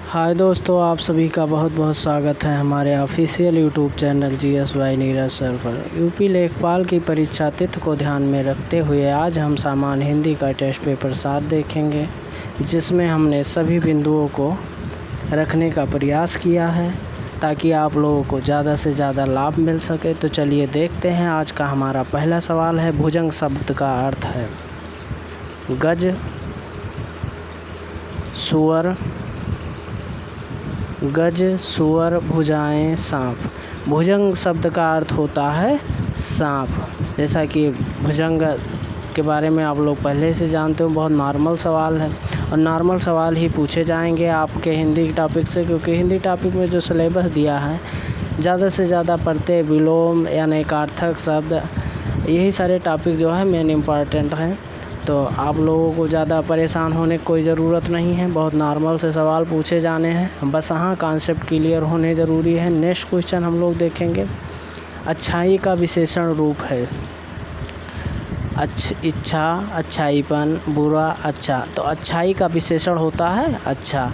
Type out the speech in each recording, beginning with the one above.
हाय दोस्तों, आप सभी का बहुत बहुत स्वागत है हमारे official YouTube channel GS by Neeraj sir पर। यूपी लेखपाल की परीक्षा तिथि को ध्यान में रखते हुए आज हम सामान्य हिंदी का टेस्ट पेपर 7 देखेंगे, जिसमें हमने सभी बिंदुओं को रखने का प्रयास किया है ताकि आप लोगों को ज़्यादा से ज़्यादा लाभ मिल सके। तो चलिए देखते हैं। आज का हमारा पहला सवाल है, भुजंग शब्द का अर्थ है गज, सुअर, गज, सुअर, भुजाएं, सांप। भुजंग शब्द का अर्थ होता है सांप। जैसा कि भुजंग के बारे में आप लोग पहले से जानते हो, बहुत नॉर्मल सवाल है और नॉर्मल सवाल ही पूछे जाएंगे आपके हिंदी टॉपिक से, क्योंकि हिंदी टॉपिक में जो सिलेबस दिया है ज़्यादा से ज़्यादा प्रत्यय, विलोम यानी अर्थक शब्द, यही सारे टॉपिक जो है मेन इम्पॉर्टेंट हैं। तो आप लोगों को ज़्यादा परेशान होने की कोई ज़रूरत नहीं है, बहुत नॉर्मल से सवाल पूछे जाने हैं, बस हाँ कॉन्सेप्ट क्लियर होने ज़रूरी है। नेक्स्ट क्वेश्चन हम लोग देखेंगे, अच्छाई का विशेषण रूप है इच्छा, अच्छाईपन, बुरा, अच्छा। तो अच्छाई का विशेषण होता है अच्छा।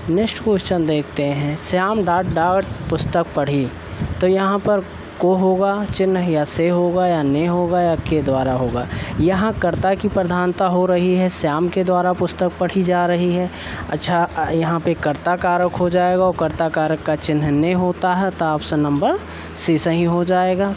नेक्स्ट क्वेश्चन देखते हैं, श्याम डॉट डॉट पुस्तक पढ़ी। तो यहाँ पर को होगा चिन्ह, या से होगा, या ने होगा, या के द्वारा होगा। यहाँ कर्ता की प्रधानता हो रही है, श्याम के द्वारा पुस्तक पढ़ी जा रही है। अच्छा, यहाँ पे कर्ता कारक हो जाएगा और कर्ता कारक का चिन्ह ने होता है, तो ऑप्शन नंबर सी सही हो जाएगा।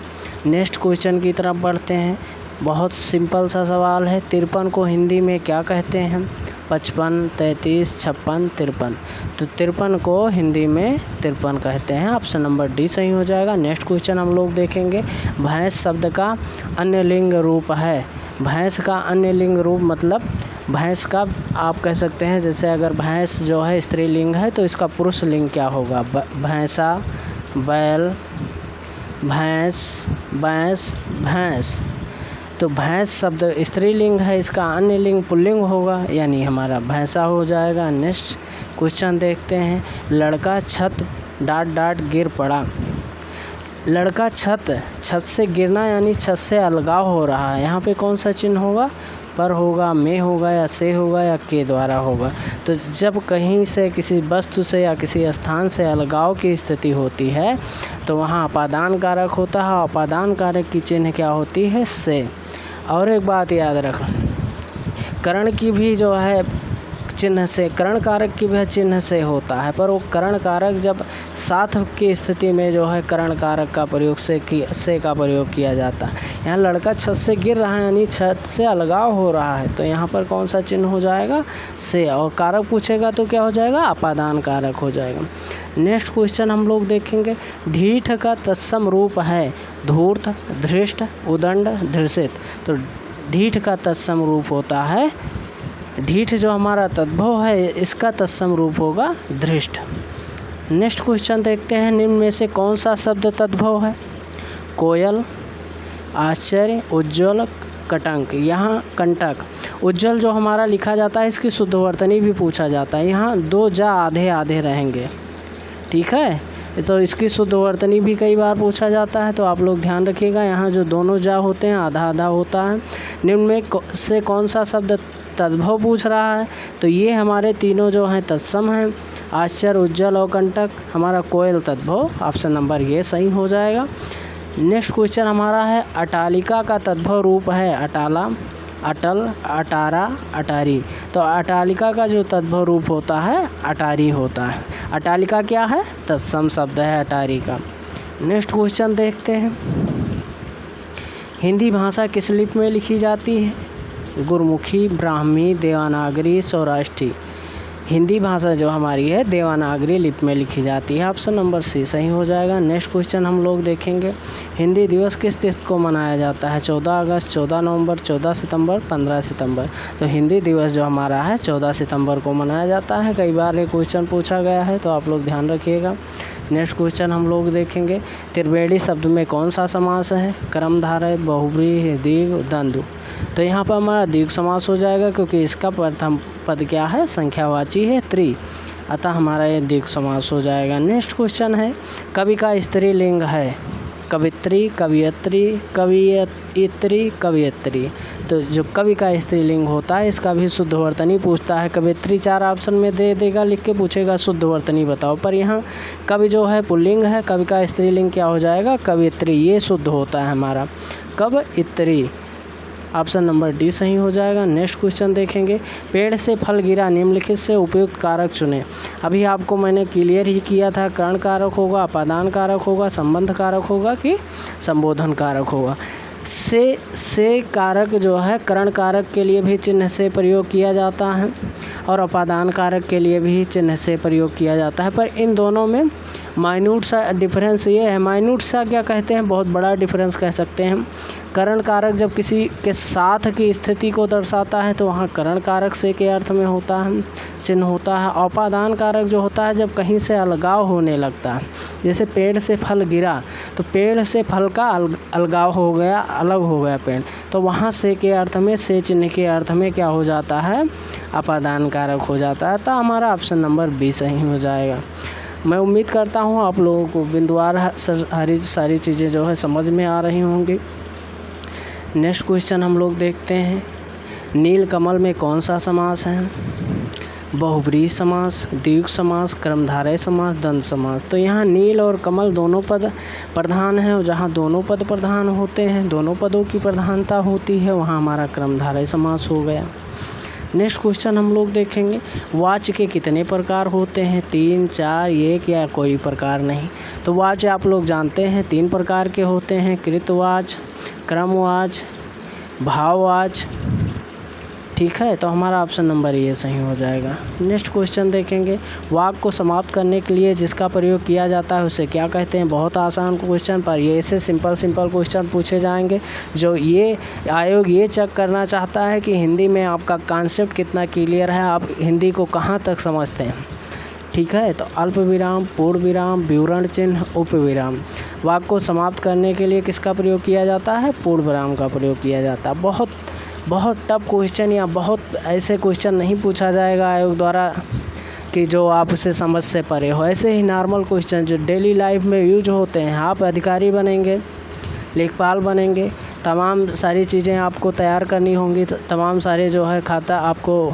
नेक्स्ट क्वेश्चन की तरफ बढ़ते हैं। बहुत सिंपल सा सवाल है, 53 को हिंदी में क्या कहते हैं? 55, 33, 56, 53। तो 53 को हिंदी में 53 कहते हैं, ऑप्शन नंबर डी सही हो जाएगा। नेक्स्ट क्वेश्चन हम लोग देखेंगे, भैंस शब्द का अन्य लिंग रूप है। भैंस का अन्य लिंग रूप मतलब भैंस का आप कह सकते हैं, जैसे अगर भैंस जो है स्त्रीलिंग है तो इसका पुरुष लिंग क्या होगा? भैंसा, बैल, भैंस, भैंस, भैंस। तो भैंस शब्द स्त्रीलिंग है, इसका अन्य लिंग पुल्लिंग होगा, यानी हमारा भैंसा हो जाएगा। नेक्स्ट क्वेश्चन देखते हैं, लड़का छत डॉट डॉट गिर पड़ा। लड़का छत से गिरना यानी छत से अलगाव हो रहा है। यहाँ पे कौन सा चिन्ह होगा? पर होगा, में होगा, या से होगा, या के द्वारा होगा। तो जब कहीं से किसी वस्तु से या किसी स्थान से अलगाव की स्थिति होती है तो वहाँ अपादान कारक होता है, और अपादान कारक की चिन्ह क्या होती है? से। और एक बात याद रख, करण की भी जो है चिन्ह से, करण कारक की भी चिन्ह से होता है, पर वो करण कारक जब साथ की स्थिति में जो है करण कारक का प्रयोग से का प्रयोग किया जाता है। यहाँ लड़का छत से गिर रहा है यानी छत से अलगाव हो रहा है, तो यहाँ पर कौन सा चिन्ह हो जाएगा? से। और कारक पूछेगा तो क्या हो जाएगा? अपादान कारक हो जाएगा। नेक्स्ट क्वेश्चन हम लोग देखेंगे, ढीठ का तत्सम रूप है धूर्त, धृष्ट, उदंड, धृषित। तो ढीठ का तत्सम रूप होता है, ढीठ जो हमारा तद्भव है इसका तत्सम रूप होगा धृष्ट। नेक्स्ट क्वेश्चन देखते हैं, निम्न में से कौन सा शब्द तद्भव है? कोयल, आश्चर्य, उज्ज्वल, कटंक। यहाँ कंटक, उज्ज्वल जो हमारा लिखा जाता है इसकी शुद्धवर्तनी भी पूछा जाता है। यहाँ दो जा आधे आधे रहेंगे, ठीक है, तो इसकी शुद्धवर्तनी भी कई बार पूछा जाता है, तो आप लोग ध्यान रखिएगा। यहाँ जो दोनों जा होते हैं आधा आधा होता है। निम्न में से कौन सा शब्द तद्भव पूछ रहा है? तो ये हमारे तीनों जो हैं तत्सम हैं, आश्चर्य, उज्ज्वल और कंटक। हमारा कोयल तद्भव, ऑप्शन नंबर ये सही हो जाएगा। नेक्स्ट क्वेश्चन हमारा है, अटालिका का तद्भव रूप है अटाला, अटल, अटारा, अटारी। तो अटालिका का जो तद्भव रूप होता है अटारी होता है। अटालिका क्या है? तत्सम शब्द है अटारी का। नेक्स्ट क्वेश्चन देखते हैं, हिंदी भाषा किस लिपि में लिखी जाती है? गुरमुखी, ब्राह्मी, देवनागरी, सौराष्ट्री। हिंदी भाषा जो हमारी है देवनागरी लिपि में लिखी जाती है, ऑप्शन नंबर सी सही हो जाएगा। नेक्स्ट क्वेश्चन हम लोग देखेंगे, हिंदी दिवस किस तिथि को मनाया जाता है? 14 अगस्त, 14 नवंबर, 14 सितंबर, 15 सितंबर। तो हिंदी दिवस जो हमारा है 14 सितंबर को मनाया जाता है। कई बार ये क्वेश्चन पूछा गया है, तो आप लोग ध्यान रखिएगा। नेक्स्ट क्वेश्चन हम लोग देखेंगे, त्रिवेणी शब्द में कौन सा समास है? कर्मधारय, बहुव्रीहि, दीर्घ, द्वंद्व। तो यहाँ पर हमारा दीर्घ समास हो जाएगा, क्योंकि इसका प्रथम पद क्या है? संख्यावाची है त्रि, अतः हमारा ये दीर्घ समास हो जाएगा। नेक्स्ट क्वेश्चन है, कवि का स्त्रीलिंग है? कवित्री, कवियत्री, कवियत्री, कवियत्री। तो जो कवि का स्त्रीलिंग होता है इसका भी शुद्ध वर्तनी पूछता है। कवियत्री 4 ऑप्शन में दे देगा, लिख के पूछेगा शुद्ध वर्तनी बताओ। पर यहाँ कवि जो है पुल्लिंग है, कवि का स्त्रीलिंग क्या हो जाएगा? कवियत्री। ये शुद्ध होता है हमारा कवयित्री। ऑप्शन नंबर डी सही हो जाएगा। नेक्स्ट क्वेश्चन देखेंगे, पेड़ से फल गिरा निम्नलिखित से उपयुक्त कारक चुने। अभी आपको मैंने क्लियर ही किया था, कर्ण कारक होगा, अपादान कारक होगा, संबंध कारक होगा कि संबोधन कारक होगा। से कारक जो है कर्ण कारक के लिए भी चिन्ह से प्रयोग किया जाता है और अपादान कारक के लिए भी चिन्ह से प्रयोग किया जाता है। पर इन दोनों में माइन्यूट सा डिफरेंस ये है, माइन्यूट सा क्या कहते हैं, बहुत बड़ा डिफरेंस कह सकते हैं। कर्ण कारक जब किसी के साथ की स्थिति को दर्शाता है तो वहाँ कर्ण कारक से के अर्थ में होता है, चिन्ह होता है। अपादान कारक जो होता है जब कहीं से अलगाव होने लगता है, जैसे पेड़ से फल गिरा तो पेड़ से फल का अलगाव हो गया, अलग हो गया पेड़, तो वहाँ से के अर्थ में, से चिन्ह के अर्थ में क्या हो जाता है? अपादान कारक हो जाता है। तो हमारा ऑप्शन नंबर बी सही हो जाएगा। मैं उम्मीद करता हूँ आप लोगों को बिंदुवार सारी चीज़ें जो है समझ में आ रही होंगी। नेक्स्ट क्वेश्चन हम लोग देखते हैं, नील कमल में कौन सा समास है? बहुब्रीहि समास, द्विगु समास, कर्मधारय समास, द्वंद्व समास। तो यहाँ नील और कमल दोनों पद प्रधान हैं और जहाँ दोनों पद प्रधान होते हैं, दोनों पदों की प्रधानता होती है, वहाँ हमारा कर्मधारय समास हो गया। नेक्स्ट क्वेश्चन हम लोग देखेंगे, वाच्य के कितने प्रकार होते हैं? 3, 4, 1 या कोई प्रकार नहीं। तो वाच्य आप लोग जानते हैं 3 प्रकार के होते हैं, कृतवाच्य, क्रमवाच्य, भाववाच्य। ठीक है, तो हमारा ऑप्शन नंबर ये सही हो जाएगा। नेक्स्ट क्वेश्चन देखेंगे, वाक्य को समाप्त करने के लिए जिसका प्रयोग किया जाता है उसे क्या कहते हैं? बहुत आसान क्वेश्चन, पर ये ऐसे सिंपल क्वेश्चन पूछे जाएंगे जो ये आयोग ये चेक करना चाहता है कि हिंदी में आपका कॉन्सेप्ट कितना क्लियर है, आप हिंदी को कहाँ तक समझते हैं। ठीक है, तो अल्प विराम, पूर्ण विराम, विवरण चिन्ह, उपविराम। वाक्य को समाप्त करने के लिए किसका प्रयोग किया जाता है? पूर्ण विराम का प्रयोग किया जाता है। बहुत टफ क्वेश्चन या बहुत ऐसे क्वेश्चन नहीं पूछा जाएगा आयोग द्वारा कि जो आप उसे समझ से परे हो। ऐसे ही नॉर्मल क्वेश्चन जो डेली लाइफ में यूज होते हैं, आप अधिकारी बनेंगे, लेखपाल बनेंगे, तमाम सारी चीज़ें आपको तैयार करनी होंगी, तमाम सारे जो है खाता आपको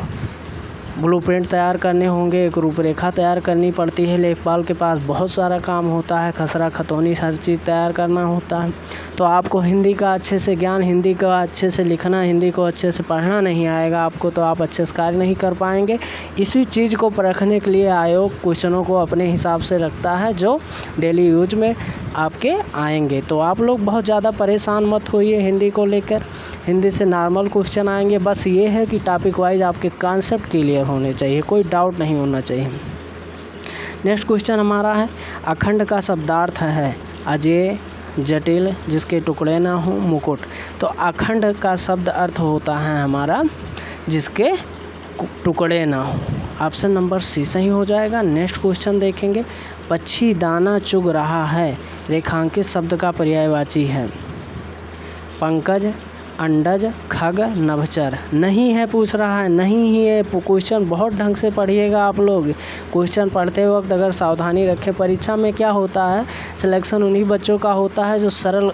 ब्लूप्रिंट तैयार करने होंगे, एक रूपरेखा तैयार करनी पड़ती है। लेखपाल के पास बहुत सारा काम होता है, खसरा खतौनी हर चीज़ तैयार करना होता है। तो आपको हिंदी का अच्छे से ज्ञान, हिंदी का अच्छे से लिखना, हिंदी को अच्छे से पढ़ना नहीं आएगा आपको, तो आप अच्छे से कार्य नहीं कर पाएंगे। इसी चीज़ को परखने के लिए आयोग क्वेश्चनों को अपने हिसाब से रखता है जो डेली यूज में आपके आएंगे। तो आप लोग बहुत ज़्यादा परेशान मत होइए हिंदी को लेकर, हिंदी से नॉर्मल क्वेश्चन आएंगे। बस ये है कि टॉपिक वाइज आपके कॉन्सेप्ट क्लियर होने चाहिए, कोई डाउट नहीं होना चाहिए। नेक्स्ट क्वेश्चन हमारा है, अखंड का शब्दार्थ है अजेय, जटिल, जिसके टुकड़े ना हो, मुकुट। तो अखंड का शब्द अर्थ होता है हमारा जिसके टुकड़े ना हो। ऑप्शन नंबर सी सही हो जाएगा। नेक्स्ट क्वेश्चन देखेंगे, पक्षी दाना चुग रहा है, रेखांकित शब्द का पर्यायवाची है? पंकज, अंडज, खग, नभचर। नहीं है पूछ रहा है, नहीं ही है क्वेश्चन। बहुत ढंग से पढ़िएगा आप लोग। क्वेश्चन पढ़ते वक्त अगर सावधानी रखें, परीक्षा में क्या होता है, सिलेक्शन उन्हीं बच्चों का होता है जो सरल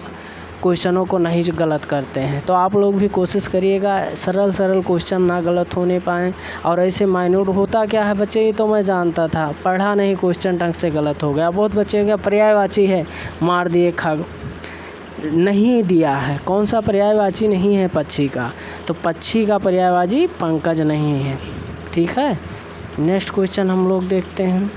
क्वेश्चनों को नहीं गलत करते हैं। तो आप लोग भी कोशिश करिएगा सरल क्वेश्चन ना गलत होने पाएँ। और ऐसे माइन्यूट होता क्या है बच्चे, ये तो मैं जानता था, पढ़ा नहीं, क्वेश्चन ढंग से गलत हो गया। बहुत बच्चे क्या पर्यायवाची है, मार दिए खग, नहीं दिया है। कौन सा पर्यायवाची नहीं है पक्षी का? तो पक्षी का पर्यायवाची पंकज नहीं है। ठीक है, नेक्स्ट क्वेश्चन हम लोग देखते हैं,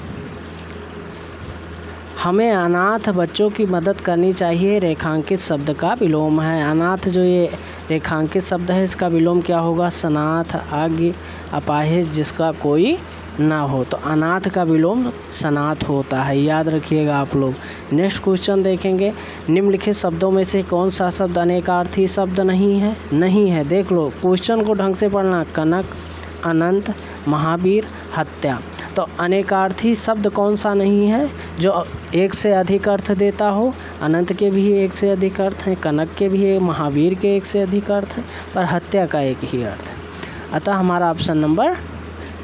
हमें अनाथ बच्चों की मदद करनी चाहिए, रेखांकित शब्द का विलोम है। अनाथ जो ये रेखांकित शब्द है इसका विलोम क्या होगा? सनाथ, आज्ञ, अपाहिज, जिसका कोई ना हो। तो अनाथ का विलोम सनाथ होता है, याद रखिएगा आप लोग। नेक्स्ट क्वेश्चन देखेंगे, निम्नलिखित शब्दों में से कौन सा शब्द अनेकार्थी शब्द नहीं है? नहीं है, देख लो क्वेश्चन को ढंग से पढ़ना। कनक, अनंत, महावीर, हत्या। तो अनेकार्थी शब्द कौन सा नहीं है जो एक से अधिक अर्थ देता हो? अनंत के भी एक से अधिक अर्थ हैं, कनक के भी, महावीर के एक से अधिक अर्थ हैं, पर हत्या का एक ही अर्थ है। अतः हमारा ऑप्शन नंबर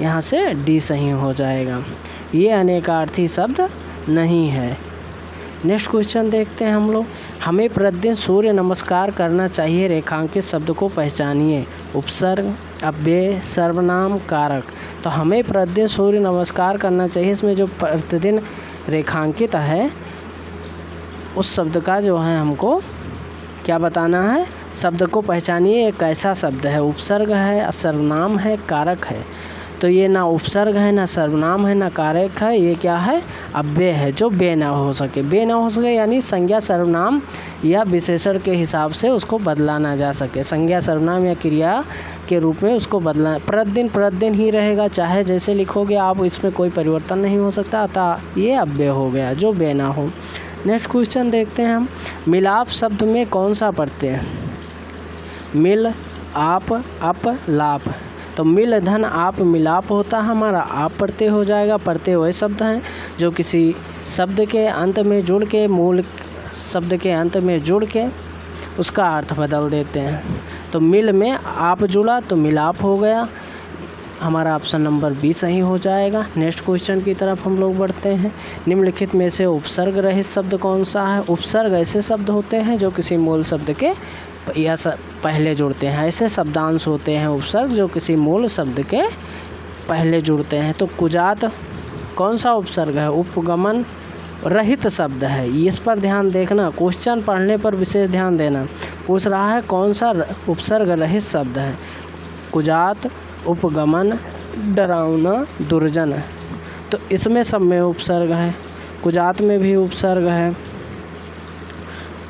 यहाँ से डी सही हो जाएगा, ये अनेकार्थी शब्द नहीं है। नेक्स्ट क्वेश्चन देखते हैं हम लोग, हमें प्रतिदिन सूर्य नमस्कार करना चाहिए। रेखांकित शब्द को पहचानिए। उपसर्ग, अव्यय, सर्वनाम, कारक। तो हमें प्रतिदिन सूर्य नमस्कार करना चाहिए, इसमें जो प्रतिदिन रेखांकित है उस शब्द का जो है हमको क्या बताना है, शब्द को पहचानिए। एक कैसा शब्द है, उपसर्ग है, सर्वनाम है, कारक है। तो ये ना उपसर्ग है, ना सर्वनाम है, ना कारक है, ये क्या है, अव्यय है जो बे ना हो सके। बे ना हो सके यानी संज्ञा सर्वनाम या विशेषण के हिसाब से उसको बदला ना जा सके। संज्ञा सर्वनाम या क्रिया के रूप में उसको बदला, प्रतिदिन ही रहेगा, चाहे जैसे लिखोगे आप, इसमें कोई परिवर्तन नहीं हो सकता, अतः ये अव्यय हो गया जो बे ना हो। नेक्स्ट क्वेश्चन देखते हैं हम। मिलाप शब्द में कौन सा पढ़ते हैं? मिल, आप, अप, लाप। तो मिल धन आप मिलाप होता है हमारा, आप प्रत्यय हो जाएगा। प्रत्यय वही शब्द हैं जो किसी शब्द के अंत में जुड़ के, मूल शब्द के अंत में जुड़ के उसका अर्थ बदल देते हैं। तो मिल में आप जुड़ा तो मिलाप हो गया, हमारा ऑप्शन नंबर बी सही हो जाएगा। नेक्स्ट क्वेश्चन की तरफ हम लोग बढ़ते हैं। निम्नलिखित में से उपसर्ग रहित शब्द कौन सा है? उपसर्ग ऐसे शब्द होते हैं जो किसी मूल शब्द के या पहले जुड़ते हैं। ऐसे शब्दांश होते हैं उपसर्ग जो किसी मूल शब्द के पहले जुड़ते हैं। तो कुजात कौन सा उपसर्ग है? उपगमन रहित शब्द है। इस पर ध्यान देखना, क्वेश्चन पढ़ने पर विशेष ध्यान देना। पूछ रहा है कौन सा उपसर्ग रहित शब्द है? कुजात, उपगमन, डरावना, दुर्जन। तो इसमें सब में उपसर्ग है। कुजात में भी उपसर्ग है,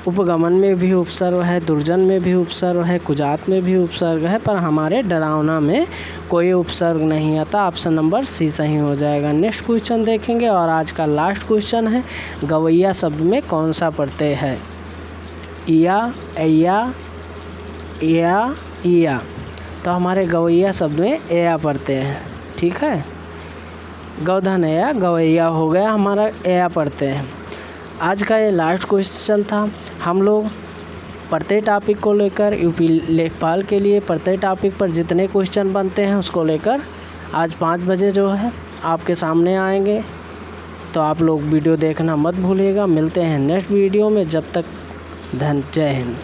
उपगमन में भी उपसर्ग है, दुर्जन में भी उपसर्ग है, कुजात में भी उपसर्ग है, पर हमारे डरावना में कोई उपसर्ग नहीं आता। ऑप्शन नंबर सी सही हो जाएगा। नेक्स्ट क्वेश्चन देखेंगे और आज का लास्ट क्वेश्चन है, गवैया शब्द में कौन सा प्रत्यय है? इया, ऐया, या, इया। तो हमारे गवैया शब्द में एया पढ़ते हैं, ठीक है। गौधन एया, गवैया हो गया हमारा, एया पढ़ते हैं। आज का ये लास्ट क्वेश्चन था। हम लोग प्रत्येक टॉपिक को लेकर यूपी लेखपाल के लिए प्रत्येक टॉपिक पर जितने क्वेश्चन बनते हैं उसको लेकर आज 5 बजे जो है आपके सामने आएंगे। तो आप लोग वीडियो देखना मत भूलिएगा। मिलते हैं नेक्स्ट वीडियो में, जब तक जय हिंद।